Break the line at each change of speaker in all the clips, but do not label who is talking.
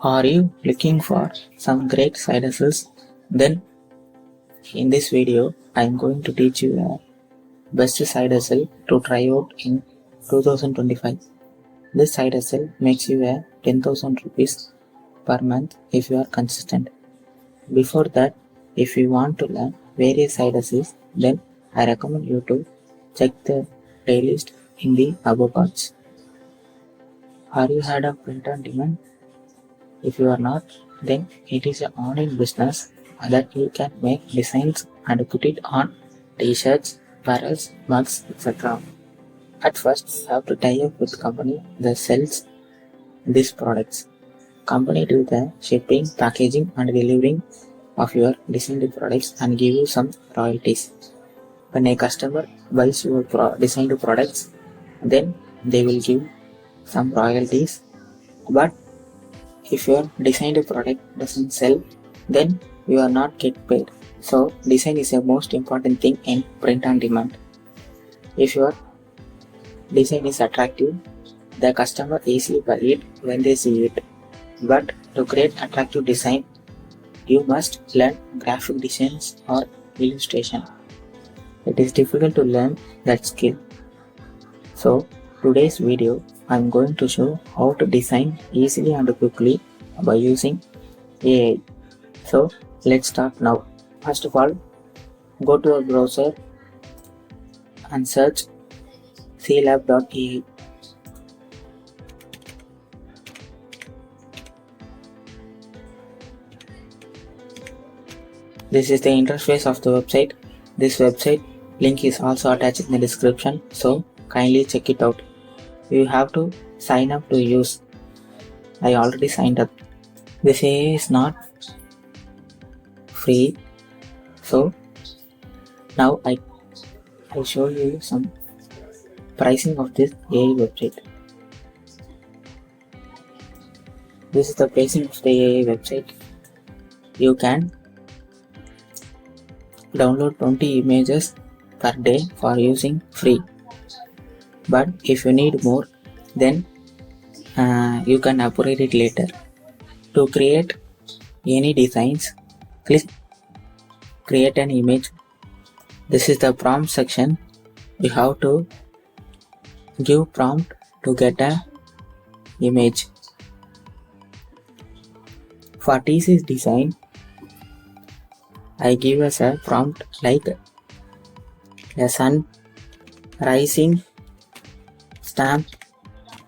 Are you looking for some great side hustles? Then in this video I am going to teach you a best side hustle to try out in 2025. This side hustle makes you a 10,000 rupees per month if you are consistent. Before that, if you want to learn various side hustles, then I recommend you to check the playlist in the above cards. Are you heard of print on demand? If you are not, then it is an online business that you can make designs and put it on t-shirts, barrels, mugs, etc. At first, you have to tie up with company that sells these products. Company do the shipping, packaging and delivering of your designed products and give you some royalties. When a customer buys your designed products, then they will give some royalties. But if your designed product doesn't sell, then you are not get paid. So design is the most important thing in print on demand. If your design is attractive, the customer easily buy it when they see it. But to create attractive design, you must learn graphic designs or illustration. It is difficult to learn that skill. So today's video I am going to show how to design easily and quickly by using AI. So let's start now. First of all, go to a browser and search seelab.ai. This is the interface of the website. This website link is also attached in the description, so kindly check it out. You have to sign up to use. I already signed up. This AI is not free, so now I show you some pricing of this AI website. This is the pricing of the AI website. You can download 20 images per day for using free. But if you need more, then you can upgrade it later. To create any designs, click create an image. This is the prompt section. You have to give prompt to get an image. For thesis design, I give us a prompt like a sun rising stamp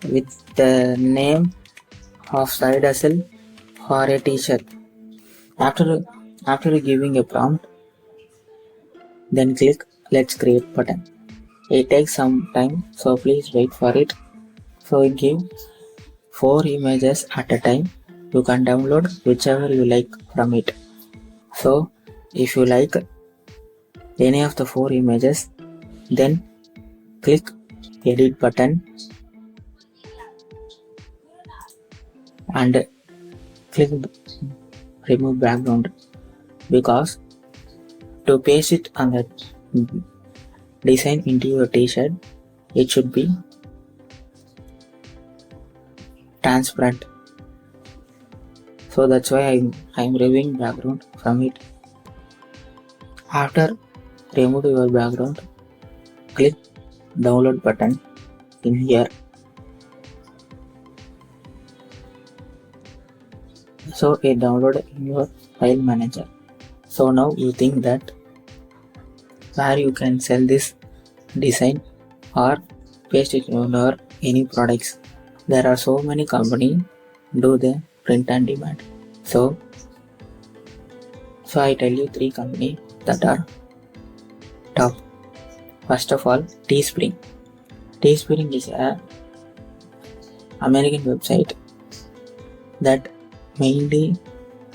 with the name of side hustle for a t-shirt. After giving a prompt, then click let's create button. It takes some time, so please wait for it. So give 4 images at a time. You can download whichever you like from it. So if you like any of the 4 images, then click edit button and click remove background, because to paste it on the design into your t-shirt, it should be transparent. So that's why I'm removing background from it. After remove your background, click download button in here. So it downloaded in your file manager. So now you think that where you can sell this design or paste it on your any products. There are so many companies do the print on demand. So I tell you 3 companies that are top. First of all, Teespring. Teespring is a American website that mainly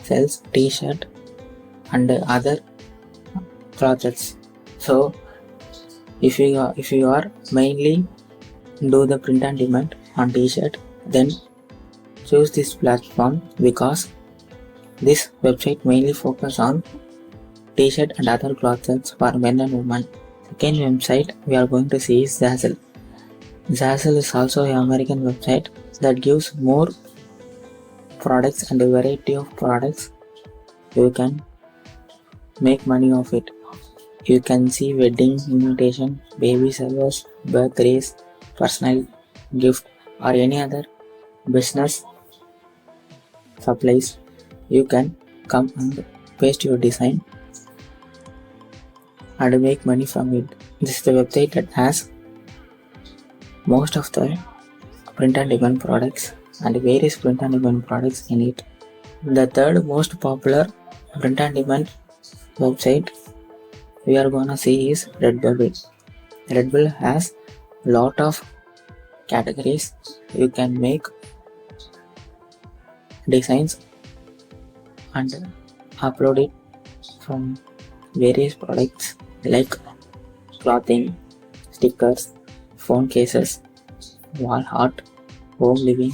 sells t-shirt and other clothes. So if you are mainly do the print on demand on t-shirt, then choose this platform, because this website mainly focus on t-shirt and other clothes for men and women. Second website we are going to see is Zazzle is also an American website that gives more products and a variety of products, you can make money of it. You can see wedding invitation, baby showers, birthdays, personal gift, or any other business supplies. You can come and paste your design and make money from it. This is the website that has most of the print and demand products and various print and demand products in it. The third most popular print and demand website we are gonna see is Redbubble. Redbubble has lot of categories. You can make designs and upload it from various products like clothing, stickers, phone cases, wall art, home living,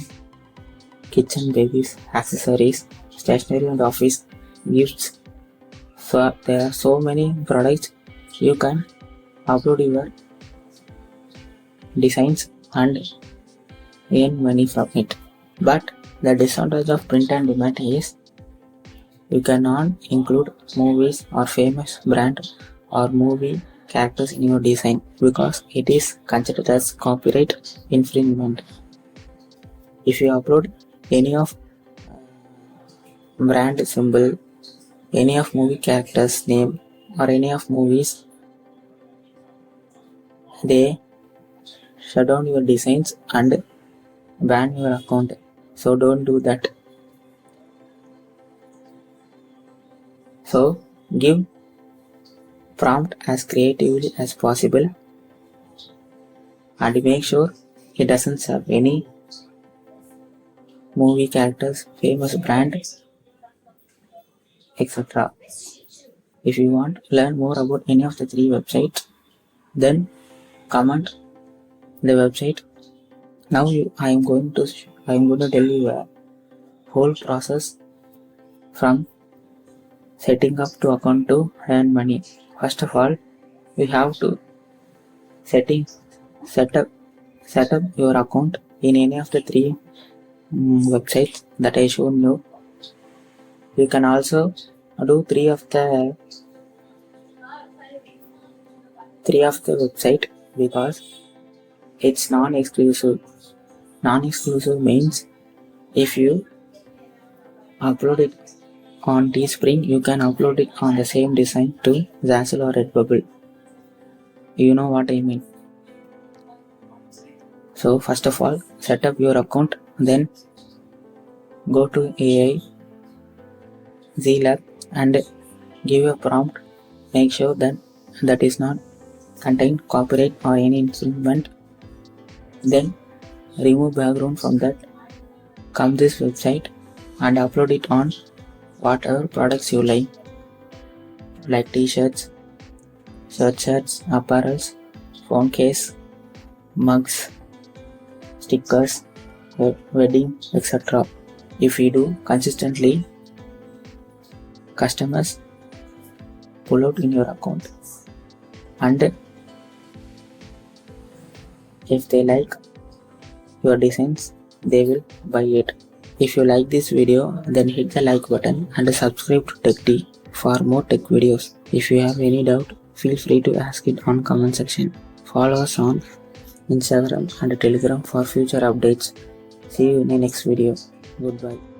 kitchen babies, accessories, stationery and office gifts. So there are so many products. You can upload your designs and earn money from it. But the disadvantage of print and demand is you cannot include movies or famous brand or movie characters in your design because it is considered as copyright infringement. If you upload any of brand symbol, any of movie characters name or any of movies, they shut down your designs and ban your account. So don't do that. So give prompt as creatively as possible and make sure it doesn't serve any movie characters, famous brand, etc. If you want to learn more about any of the three websites, then comment the website. Now I am going to tell you a whole process from setting up to account to earn money. First of all, you have to set up your account in any of the three websites that I shown you. You can also do three of the website because it's non-exclusive. Non-exclusive means if you upload it on Teespring, you can upload it on the same design to Zazzle or Redbubble. You know what I mean. So first of all, set up your account, then go to AI seelab and give a prompt. Make sure that is not contain copyright or any infringement. Then remove background from that. Come this website and upload it on whatever products you like t-shirts, sweatshirts, apparels, phone case, mugs, stickers, wedding, etc. If you do consistently, customers pull out in your account, and if they like your designs, they will buy it. If you like this video, then hit the like button and subscribe to TechD for more tech videos. If you have any doubt, feel free to ask it on comment section. Follow us on Instagram and Telegram for future updates. See you in the next video. Goodbye.